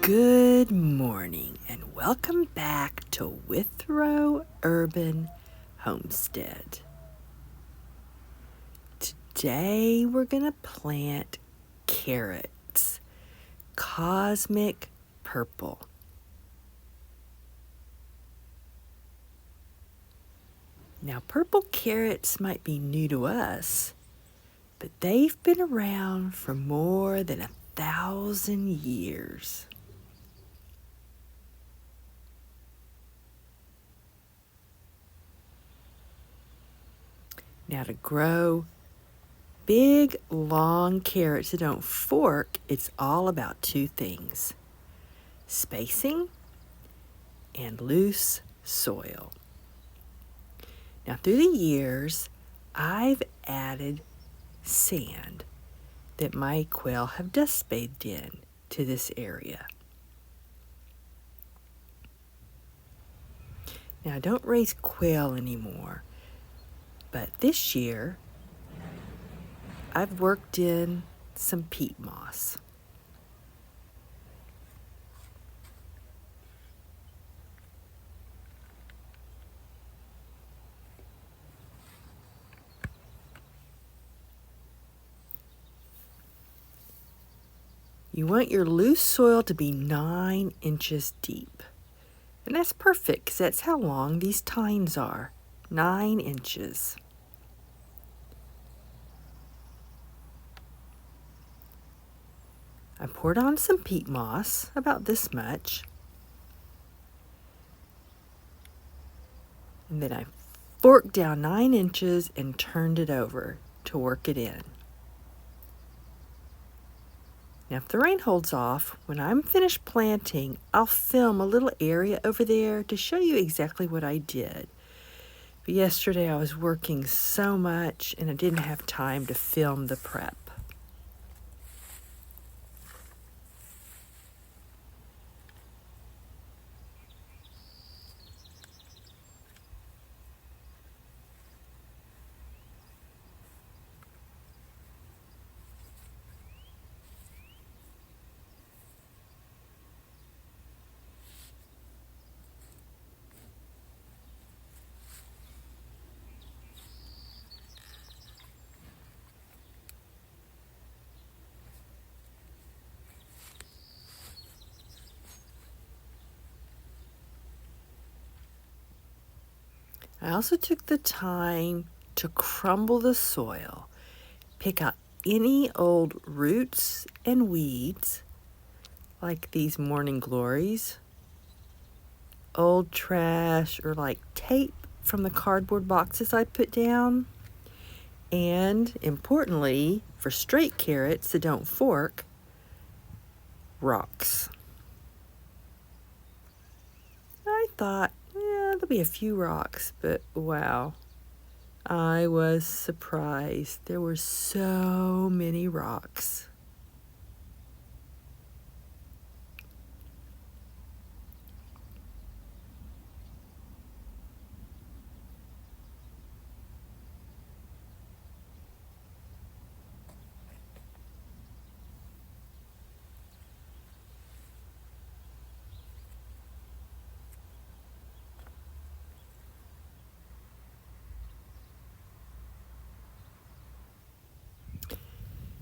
Good morning and welcome back to Withrow Urban Homestead. Today we're going to plant carrots, cosmic purple. Now purple carrots might be new to us, but they've been around for more than 1,000 years. Now to grow big, long carrots that don't fork, it's all about two things: spacing and loose soil. Now through the years, I've added sand that my quail have dust bathed in to this area. Now I don't raise quail anymore, but this year I've worked in some peat moss. You want your loose soil to be 9 inches deep. And that's perfect because that's how long these tines are, 9 inches. I poured on some peat moss, about this much. And then I forked down 9 inches and turned it over to work it in. Now if the rain holds off, when I'm finished planting, I'll film a little area over there to show you exactly what I did. But yesterday I was working so much and I didn't have time to film the prep. I also took the time to crumble the soil, pick out any old roots and weeds, like these morning glories, old trash, or like tape from the cardboard boxes I put down, and importantly, for straight carrots that don't fork, rocks. I thought, there'll be a few rocks, but wow, I was surprised. There were so many rocks.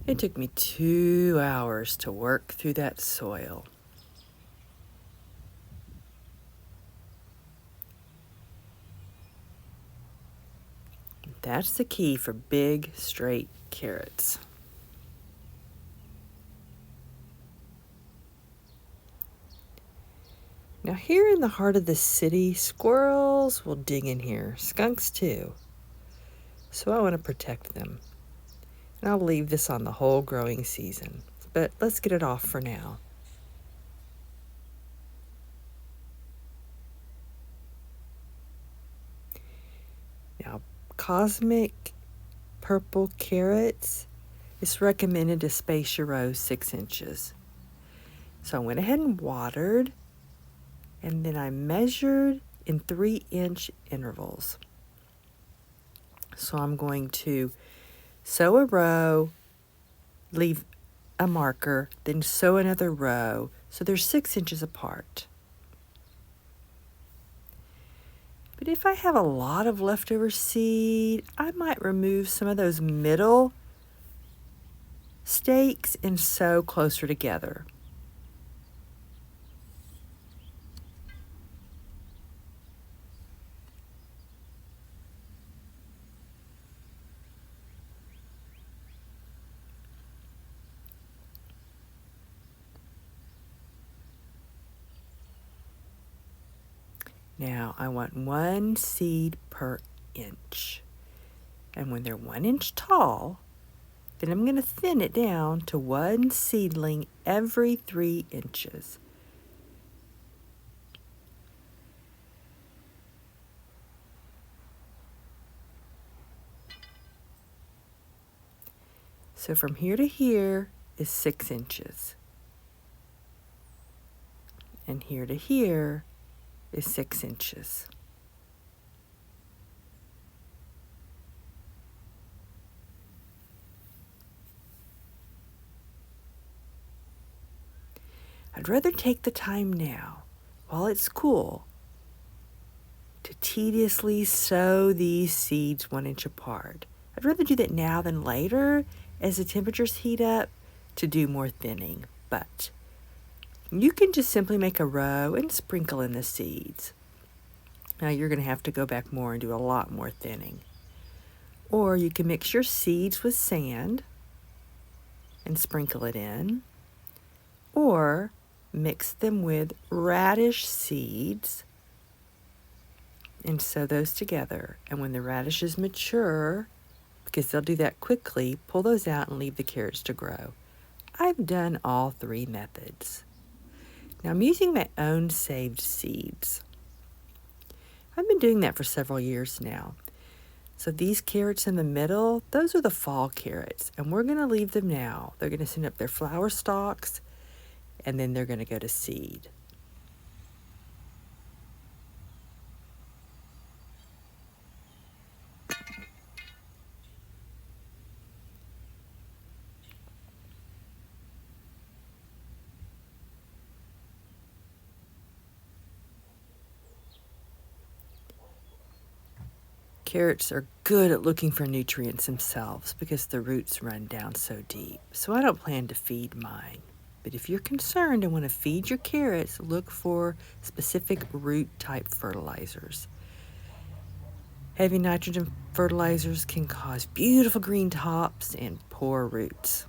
It took me 2 hours to work through that soil. That's the key for big, straight carrots. Now here in the heart of the city, squirrels will dig in here, skunks too. So I want to protect them. And I'll leave this on the whole growing season, but let's get it off for now. Now, cosmic purple carrots, it's recommended to space your rows 6 inches. So I went ahead and watered, and then I measured in 3-inch intervals. So I'm going to sow a row, leave a marker, then sow another row, so they're 6 inches apart. But if I have a lot of leftover seed, I might remove some of those middle stakes and sow closer together. Now I want 1 seed per inch. And when they're 1 inch tall, then I'm going to thin it down to 1 seedling every 3 inches. So from here to here is 6 inches. And here to here is 6 inches. I'd rather take the time now, while it's cool, to tediously sow these seeds 1 inch apart. I'd rather do that now than later, as the temperatures heat up, to do more thinning. But you can just simply make a row and sprinkle in the seeds. Now you're going to have to go back more and do a lot more thinning. Or you can mix your seeds with sand and sprinkle it in. Or mix them with radish seeds and sow those together. And when the radishes mature, because they'll do that quickly, pull those out and leave the carrots to grow. I've done all 3 methods. Now I'm using my own saved seeds. I've been doing that for several years now. So these carrots in the middle, those are the fall carrots, and we're going to leave them now. They're going to send up their flower stalks, and then they're going to go to seed. Carrots are good at looking for nutrients themselves because the roots run down so deep. So I don't plan to feed mine. But if you're concerned and want to feed your carrots, look for specific root type fertilizers. Heavy nitrogen fertilizers can cause beautiful green tops and poor roots.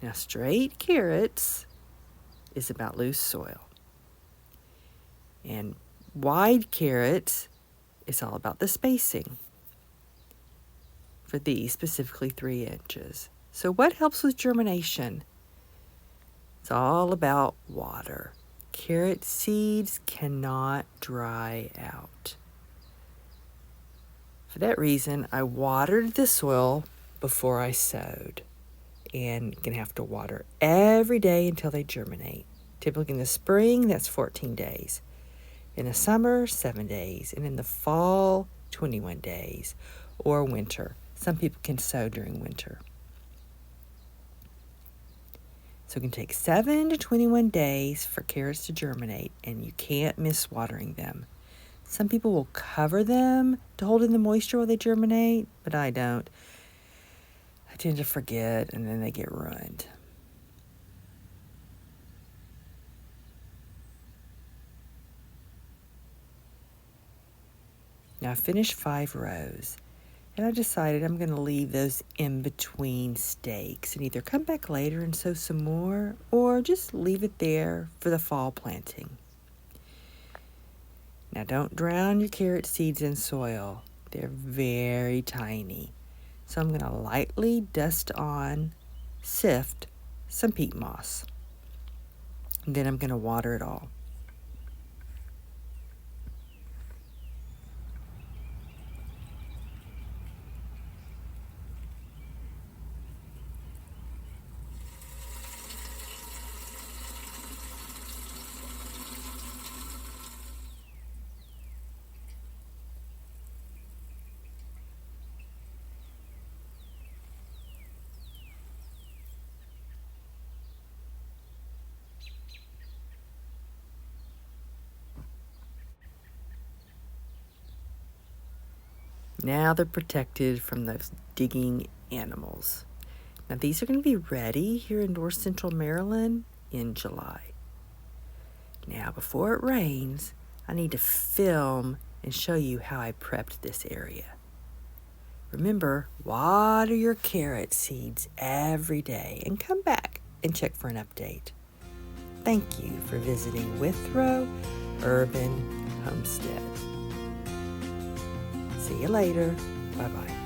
Now, straight carrots is about loose soil. And wide carrots is all about the spacing. For these, specifically 3 inches. So what helps with germination? It's all about water. Carrot seeds cannot dry out. For that reason, I watered the soil before I sowed. And you're going to have to water every day until they germinate. Typically in the spring, that's 14 days. In the summer, 7 days. And in the fall, 21 days. Or winter. Some people can sow during winter. So it can take 7 to 21 days for carrots to germinate, and you can't miss watering them. Some people will cover them to hold in the moisture while they germinate, but I don't. I tend to forget, and then they get ruined. Now I finished 5 rows, and I decided I'm going to leave those in between stakes and either come back later and sow some more, or just leave it there for the fall planting. Now don't drown your carrot seeds in soil. They're very tiny. So I'm going to lightly sift some peat moss. And then I'm going to water it all. Now they're protected from those digging animals. Now these are going to be ready here in North Central Maryland in July. Now before it rains, I need to film and show you how I prepped this area. Remember, water your carrot seeds every day and come back and check for an update. Thank you for visiting Withrow Urban Homestead. See you later. Bye-bye.